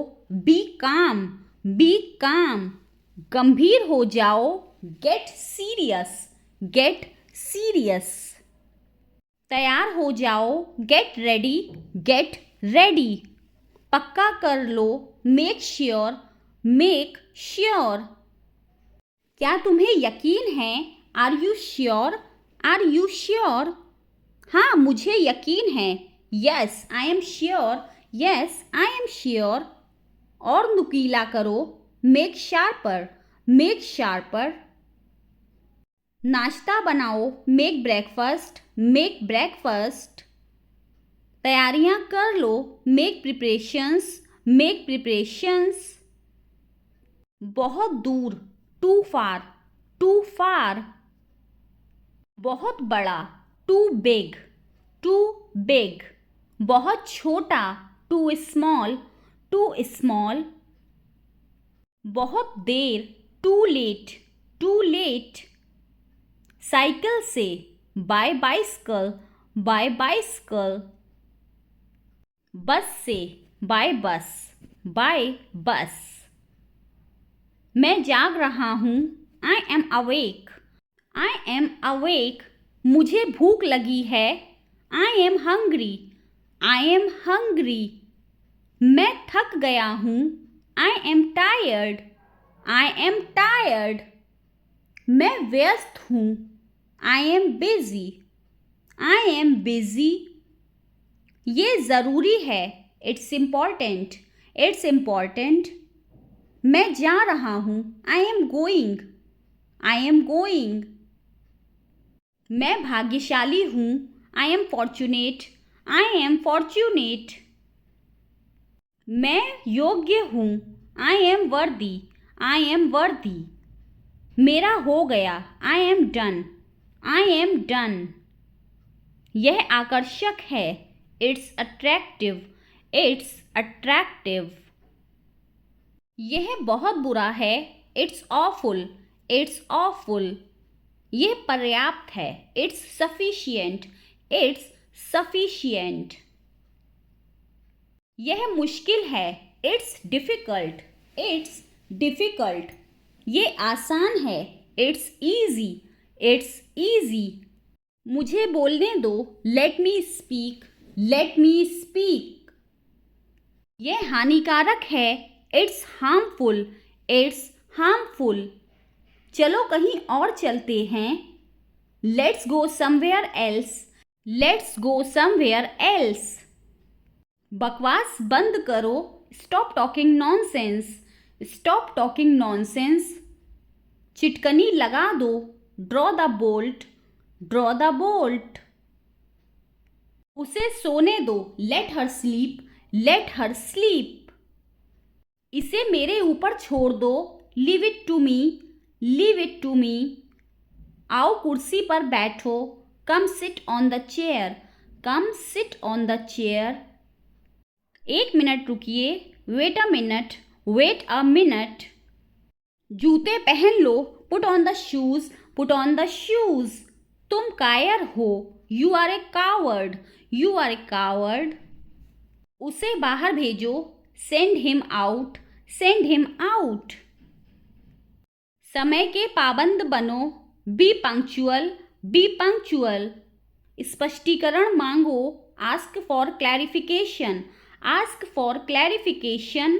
be calm, be calm. गंभीर हो जाओ, get serious, get serious. तैयार हो जाओ, get ready, get ready. पक्का कर लो, make sure, make sure. क्या तुम्हें यकीन है, are you sure, are you sure? हाँ, मुझे यकीन है, yes, I am sure, yes, I am sure. और नुकीला करो, make sharper, make sharper. नाश्ता बनाओ, make breakfast, make breakfast. तैयारियां कर लो, make preparations, make preparations. बहुत दूर, too far, too far. बहुत बड़ा, too big, too big. बहुत छोटा, too small, too small. बहुत देर, too late, too late. Cycle से, बाय बाइसिकल, बाय बाइसिकल. बस से, बाय बस, बाय बस. मैं जाग रहा हूँ, I am awake, I am awake. मुझे भूख लगी है, I am hungry, I am hungry. मैं थक गया हूँ, I am tired, I am tired. मैं व्यस्त हूँ, I am busy, I am busy. ये ज़रूरी है, it's important, it's important. मैं जा रहा हूँ, I am going, I am going. मैं भाग्यशाली हूँ, I am fortunate, I am fortunate. मैं योग्य हूँ, I am worthy, I am worthy. मेरा हो गया, I am done, I am done. यह आकर्षक है, it's attractive, it's attractive. यह बहुत बुरा है, it's awful, it's awful. यह पर्याप्त है, it's sufficient, it's sufficient. यह मुश्किल है, it's difficult, it's difficult. ये आसान है, it's easy, it's easy. मुझे बोलने दो, let me speak, let me speak. यह हानिकारक है, it's harmful, it's harmful. चलो कहीं और चलते हैं, let's go somewhere else, let's go somewhere else. बकवास बंद करो, stop talking nonsense, stop talking nonsense. चिटकनी लगा दो, draw the bolt, draw the bolt. उसे सोने दो, let her sleep, let her sleep. इसे मेरे ऊपर छोड़ दो, leave it to me, leave it to me. आओ कुर्सी पर बैठो, come sit on the chair, come sit on the chair. एक मिनट रुकिए, wait a minute, wait a minute. जूते पहन लो, put on the shoes, put on the shoes. तुम कायर हो, you are a coward, you are a coward. उसे बाहर भेजो, send him out, send him out. समय के पाबंद बनो, बी पंक्चुअल, बी पंक्चुअल। स्पष्टीकरण मांगो, ask for clarification, ask for clarification.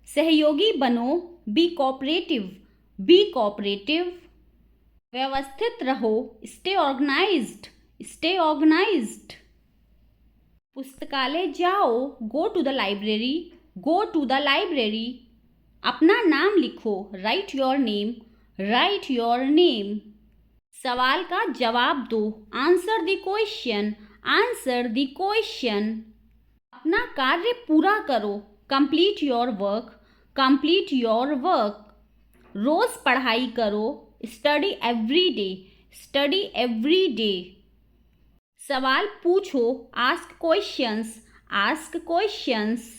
सहयोगी बनो, बी कोऑपरेटिव, बी कोऑपरेटिव। व्यवस्थित रहो, स्टे ऑर्गेनाइज्ड, स्टे ऑर्गेनाइज्ड। पुस्तकालय जाओ, go to the library, go to the library. अपना नाम लिखो, write your name, write your name. सवाल का जवाब दो, answer the question, answer the question. अपना कार्य पूरा करो, complete your work, complete your work. रोज पढ़ाई करो, study every day, study every day. सवाल पूछो, आस्क क्वेश्चंस, आस्क क्वेश्चंस।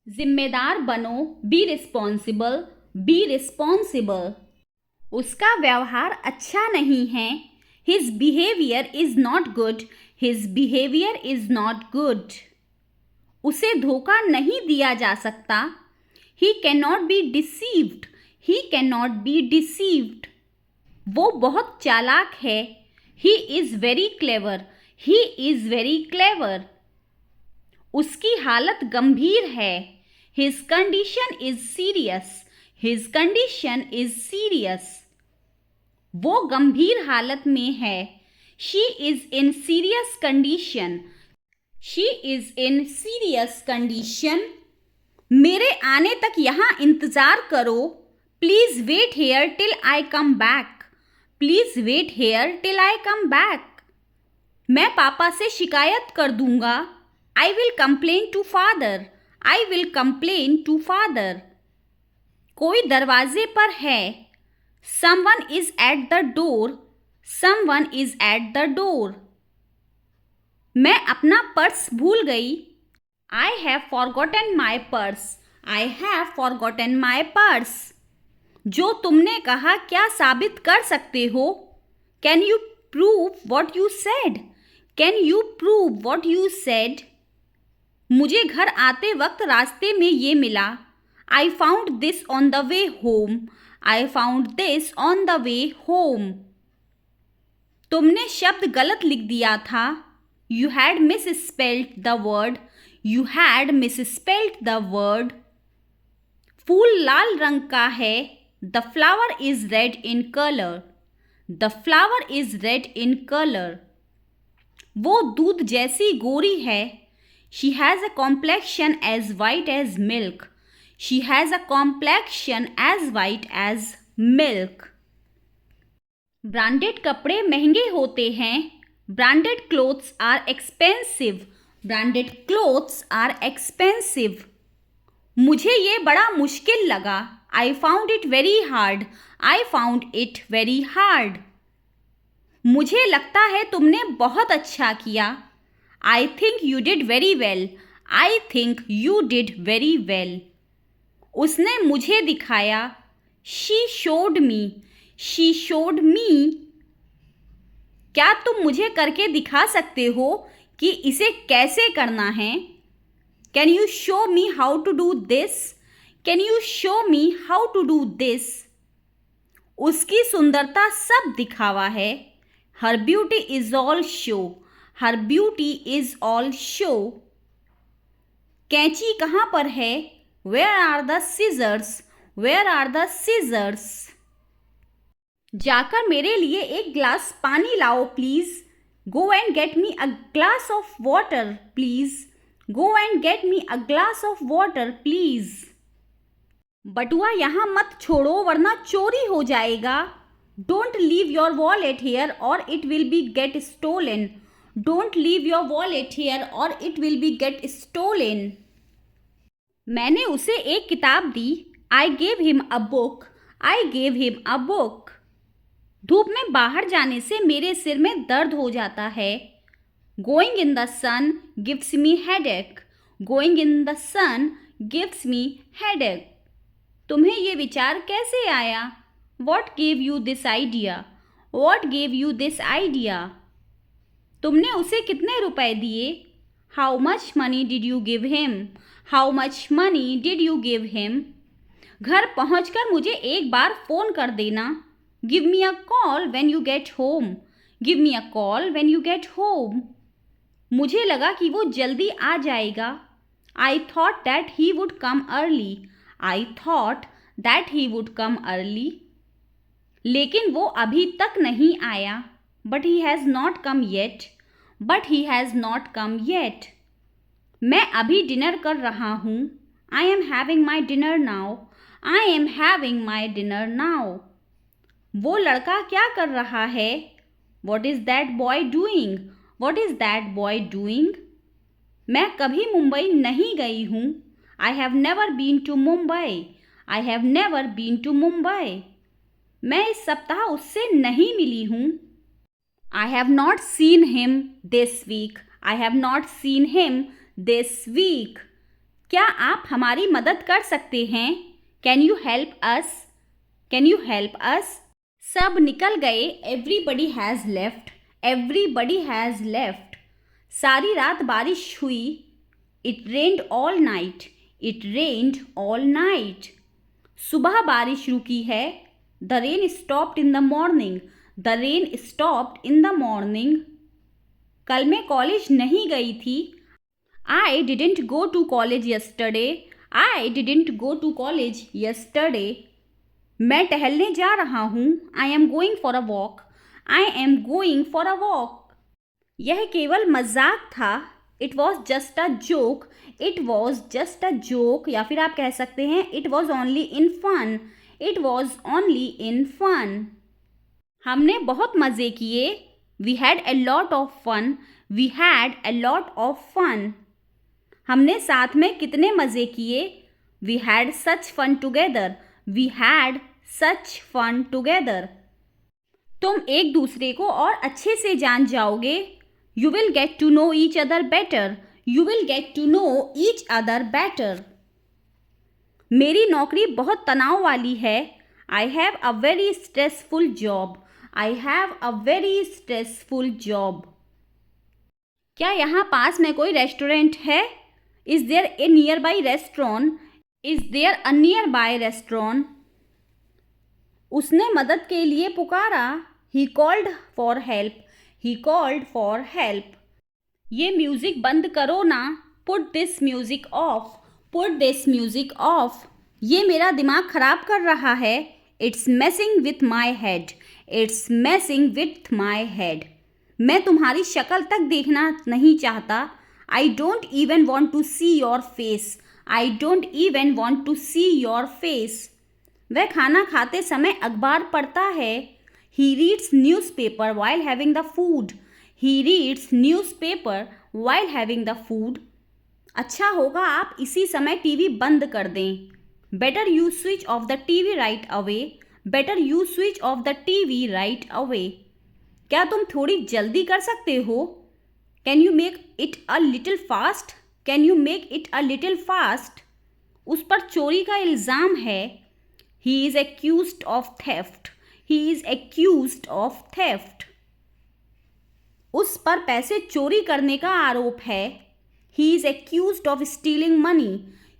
जिम्मेदार बनो, बी रिस्पॉन्सिबल, बी रिस्पॉन्सिबल। उसका व्यवहार अच्छा नहीं है, his behaviour is not good, his behaviour is not good. उसे धोखा नहीं दिया जा सकता, he can not be deceived, he can not be deceived. वो बहुत चालाक है, he is very clever, he is very clever. उसकी हालत गंभीर है, his condition is serious, his condition is serious. वो गंभीर हालत में है, she is in serious condition, she is in serious condition. मेरे आने तक यहाँ इंतज़ार करो, please wait here till I come back, please wait here till I come back. मैं पापा से शिकायत कर दूंगा, I will complain to father, I will complain to father. कोई दरवाजे पर है, someone is at the door, someone is at the door. मैं अपना पर्स भूल गई, I have forgotten my purse, I have forgotten my purse. जो तुमने कहा क्या साबित कर सकते हो, can you prove what you said, can you prove what you said. मुझे घर आते वक्त रास्ते में ये मिला, I found this on the way home, I found this on the way home. तुमने शब्द गलत लिख दिया था, you had misspelled the word, you had misspelled the word. फूल लाल रंग का है, the flower is red in colour, the flower is red in colour. वो दूध जैसी गोरी है, she has a complexion as white as milk, she has a complexion as white as milk. Branded कपड़े महंगे होते हैं, branded clothes are expensive, branded clothes are expensive. मुझे ये बड़ा मुश्किल लगा, I found it very hard, I found it very hard. मुझे लगता है तुमने बहुत अच्छा किया, I think you did very well, I think you did very well. उसने मुझे दिखाया, she showed me, she showed me. क्या तुम मुझे करके दिखा सकते हो कि इसे कैसे करना है, can you show me how to do this, can you show me how to do this. उसकी सुंदरता सब दिखावा है, her beauty is all show, her beauty is all show. कैंची कहाँ पर है, where are the scissors, where are the scissors. जाकर मेरे लिए एक ग्लास पानी लाओ please, go and get me a glass of water please, go and get me a glass of water please. बटुआ यहाँ मत छोड़ो वरना चोरी हो जाएगा, don't leave your wallet here or it will be get stolen, don't leave your wallet here or it will be get stolen. मैंने उसे एक किताब दी, I gave him a book, I gave him a book. धूप में बाहर जाने से मेरे सिर में दर्द हो जाता है, going in the sun gives me headache, going in the sun gives me headache. तुम्हें ये विचार कैसे आया, what gave you this idea, what gave you this idea. तुमने उसे कितने रुपए दिए, how much money did you give him, how much money did you give him. घर पहुंचकर मुझे एक बार फ़ोन कर देना। Give me a call when you get home. Give me a call when you get home. मुझे लगा कि वो जल्दी आ जाएगा। I thought that he would come early. I thought that he would come early. लेकिन वो अभी तक नहीं आया। But he has not come yet. But he has not come yet. मैं अभी डिनर कर रहा हूँ। I am having my dinner now. I am having my dinner now. वो लड़का क्या कर रहा है? What is that boy doing? What is that boy doing? मैं कभी मुंबई नहीं गई हूँ। I have never been to Mumbai. I have never been to Mumbai. मैं इस सप्ताह उससे नहीं मिली हूँ। I have not seen him this week. I have not seen him this week. क्या आप हमारी मदद कर सकते हैं? Can you help us? Can you help us? सब निकल गए। Everybody has left. Everybody has left. सारी रात बारिश हुई। It rained all night. It rained all night. सुबह बारिश रुकी है। The rain stopped in the morning. The rain stopped in the morning. कल मैं कॉलेज नहीं गई थी। I didn't go to college yesterday. I didn't go to college yesterday. मैं टहलने जा रहा हूँ। I am going for a walk. I am going for a walk. यह केवल मजाक था। It was just a joke. It was just a joke. या फिर आप कह सकते हैं it was only in fun. It was only in fun. हमने बहुत मज़े किए। We had a lot of fun. We had a lot of fun. हमने साथ में कितने मज़े किए? We had such fun together. We had such fun together. तुम एक दूसरे को और अच्छे से जान जाओगे। You will get to know each other better. You will get to know each other better. मेरी नौकरी बहुत तनाव वाली है। I have a very stressful job. I have a very stressful job. क्या यहाँ पास में कोई रेस्टोरेंट है? Is there a nearby restaurant? Is there a nearby restaurant? उसने मदद के लिए पुकारा। He called for help. He called for help. ये म्यूज़िक बंद करो ना। Put this music of. Put this music off. ये मेरा दिमाग ख़राब कर रहा है। It's messing with my head. It's messing with my head. मैं तुम्हारी शक्ल तक देखना नहीं चाहता। I don't even want to see your face. I don't even want to see your face. वह खाना खाते समय अखबार पढ़ता है। He reads newspaper while having the food. He reads newspaper while having the food. अच्छा होगा आप इसी समय टीवी बंद कर दें। Better you switch off the TV right away. Better you switch off the TV right away. क्या तुम थोड़ी जल्दी कर सकते हो? Can you make it a little fast? Can you make it a little fast? उस पर चोरी का इल्ज़ाम है। He is accused of theft. He is accused of theft. उस पर पैसे चोरी करने का आरोप है। He is accused of stealing money.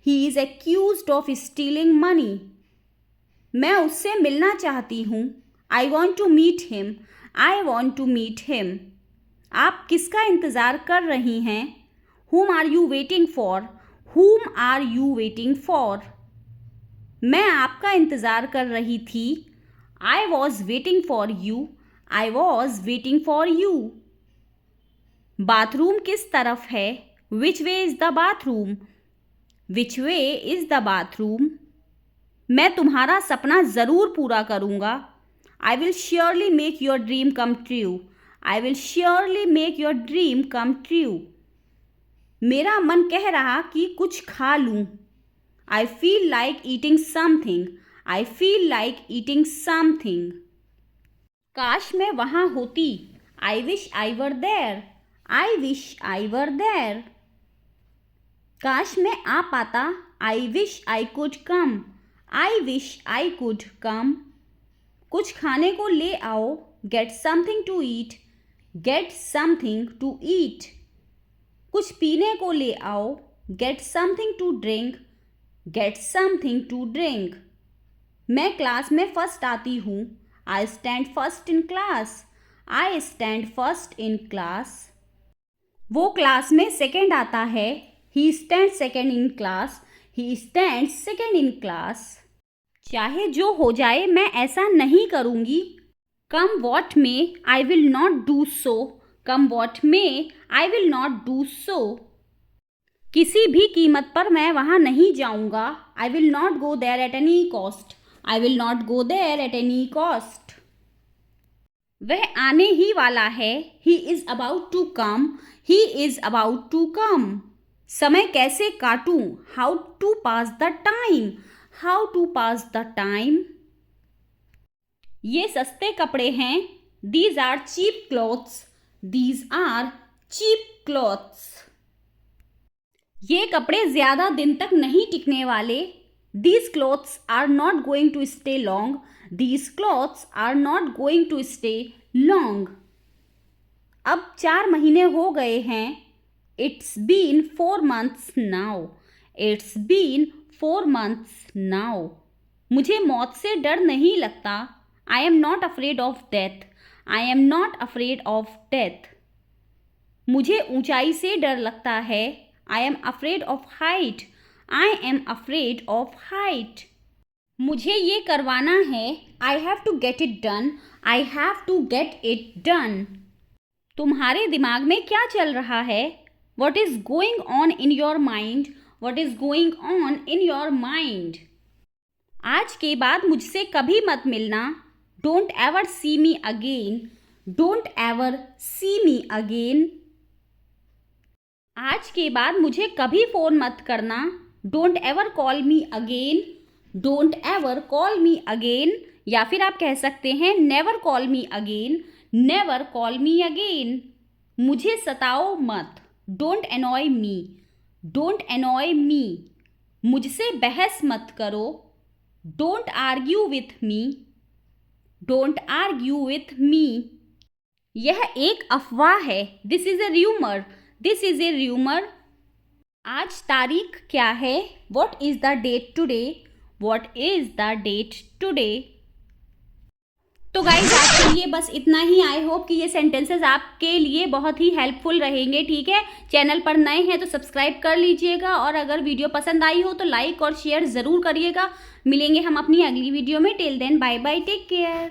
He is accused of stealing money. मैं उससे मिलना चाहती हूँ। I want to meet him. I want to meet him. आप किसका इंतज़ार कर रही हैं? Whom are you waiting for? Whom are you waiting for? मैं आपका इंतज़ार कर रही थी। I was waiting for you. I was waiting for you. Bathroom किस तरफ है? Which way is the bathroom? Which way is the bathroom? मैं तुम्हारा सपना ज़रूर पूरा करूँगा। I will surely make your dream come true. I will surely make your dream come true. मेरा मन कह रहा कि कुछ खा लूँ। I feel like eating something. I feel like eating something. काश मैं वहाँ होती. I wish I were there. I wish I were there. काश मैं आ पाता. I wish I could come. I wish I could come. कुछ खाने को ले आओ. Get something to eat. Get something to eat. कुछ पीने को ले आओ. Get something to drink. Get something to drink. मैं क्लास में फर्स्ट आती हूँ. I stand first in class. I stand first in class. वो क्लास में सेकेंड आता है. He stands second in class. He stands second in class. चाहे जो हो जाए मैं ऐसा नहीं करूँगी. Come what may, I will not do so. Come what may, I will not do so. किसी भी कीमत पर मैं वहाँ नहीं जाऊँगा. I will not go there at any cost. I will not go there at any cost. वह आने ही वाला है. He is about to come. He is about to come. समय कैसे काटूं? How to pass the time. How to pass the time. ये सस्ते कपड़े हैं. These are cheap clothes. These are cheap clothes. ये कपड़े ज़्यादा दिन तक नहीं टिकने वाले. These clothes are not going to stay long. These clothes are not going to stay long. अब 4 महीने हो गए हैं. It's been 4 months now. It's been 4 months now. मुझे मौत से डर नहीं लगता. I am not afraid of death. I am not afraid of death. मुझे ऊंचाई से डर लगता है. I am afraid of height. I am afraid of height. मुझे ये करवाना है. I have to get it done. I have to get it done. तुम्हारे दिमाग में क्या चल रहा है? What is going on in your mind? What is going on in your mind? आज के बाद मुझसे कभी मत मिलना. Don't ever see me again. Don't ever see me again. आज के बाद मुझे कभी फ़ोन मत करना. Don't ever call me again. Don't ever call me again. या फिर आप कह सकते हैं never call me again. Never call me again. मुझे सताओ मत. Don't annoy me. Don't annoy me. मुझसे बहस मत करो. Don't argue with me. Don't argue with me. यह एक अफवाह है. This is a rumor. This is a rumor. आज तारीख क्या है? What is the date today? What is the date today? तो गाइज आज के लिए बस इतना ही. आई होप कि ये सेंटेंसेस आपके लिए बहुत ही हेल्पफुल रहेंगे. ठीक है, चैनल पर नए हैं तो सब्सक्राइब कर लीजिएगा और अगर वीडियो पसंद आई हो तो लाइक और शेयर ज़रूर करिएगा. मिलेंगे हम अपनी अगली वीडियो में. Till then bye bye, take care.